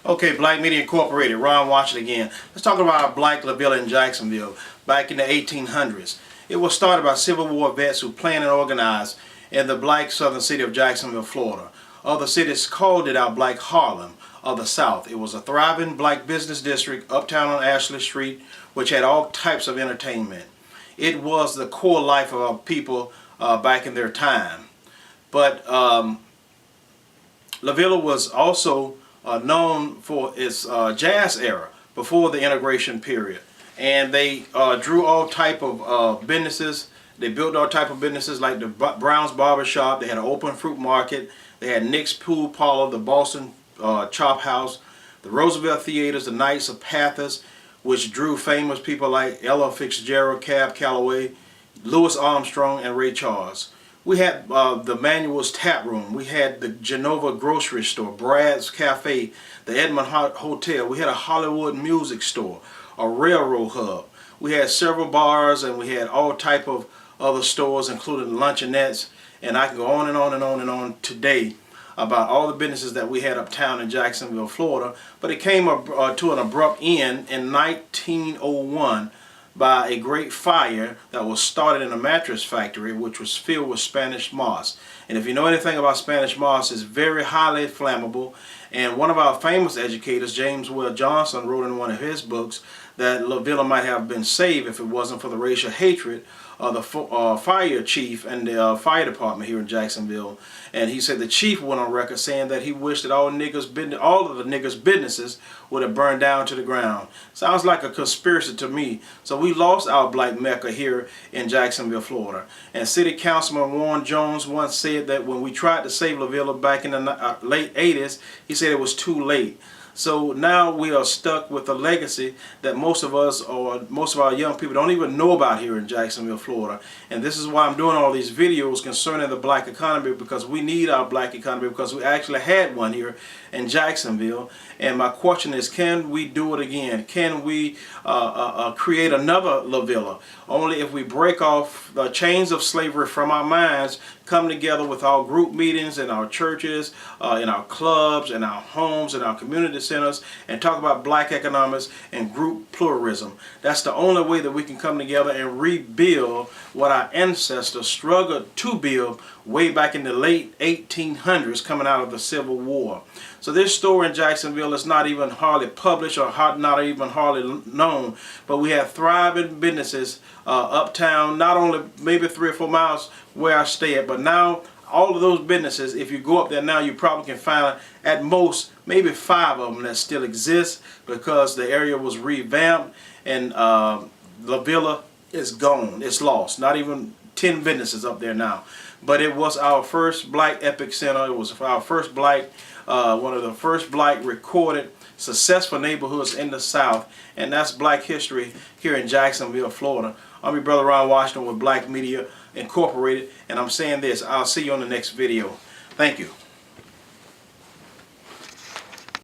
Okay, Black Media Incorporated, Ron Washington again. Let's talk about Black La Villa in Jacksonville back in the 1800s. It was started by Civil War vets who planned and organized in the black southern city of Jacksonville, Florida. Other cities called it our Black Harlem of the South. It was a thriving black business district uptown on Ashley Street, which had all types of entertainment. It was the core life of our people back in their time. But La Villa was also known for its jazz era before the integration period, and they drew all type of businesses. They built all type of businesses like the Brown's Barber Shop. They had an open fruit market. They had Nick's Pool Parlor, the Boston Chop House, the Roosevelt Theaters, the Knights of Pathos, which drew famous people like Ella Fitzgerald, Cab Calloway, Louis Armstrong, and Ray Charles. We had the Manuel's Tap Room. We had the Genova Grocery Store, Brad's Cafe, the Edmond Hotel. We had a Hollywood Music Store, a Railroad Hub. We had several bars, and we had all type of other stores, including luncheonettes. And I can go on and on and on and on today about all the businesses that we had uptown in Jacksonville, Florida. But it came to an abrupt end in 1901 by a great fire that was started in a mattress factory, which was filled with Spanish moss. And if you know anything about Spanish moss, it's very highly flammable. And one of our famous educators, James Will Johnson, wrote in one of his books that La Villa might have been saved if it wasn't for the racial hatred of the fire chief and the fire department here in Jacksonville. And he said the chief went on record saying that he wished that all of the niggers' businesses would have burned down to the ground. Sounds like a conspiracy to me. So we lost our black mecca here in Jacksonville, Florida. And City Councilman Warren Jones once said that when we tried to save La Villa back in the late 80s, he said it was too late. So now we are stuck with a legacy that most of us, or most of our young people, don't even know about here in Jacksonville, Florida. And this is why I'm doing all these videos concerning the black economy, because we need our black economy, because we actually had one here in Jacksonville. And my question is, can we do it again? Can we create another La Villa? Only if we break off the chains of slavery from our minds, come together with our group meetings in our churches, in our clubs, in our homes, in our community centers, and talk about black economics and group pluralism. That's the only way that we can come together and rebuild what our ancestors struggled to build way back in the late 1800s, coming out of the Civil War. So this story in Jacksonville is not even hardly published or not even hardly known, but we have thriving businesses uptown, not only maybe 3 or 4 miles where I stay at, but now all of those businesses, if you go up there now, you probably can find at most maybe 5 of them that still exist, because the area was revamped, and La Villa is gone. It's lost. Not even 10 businesses up there now. But it was our first black epic center. It was our first black, one of the first black recorded successful neighborhoods in the South, and that's Black history here in Jacksonville, Florida. I'm your brother Ron Washington with Black Media Incorporated, and I'm saying this: I'll see you on the next video. Thank you.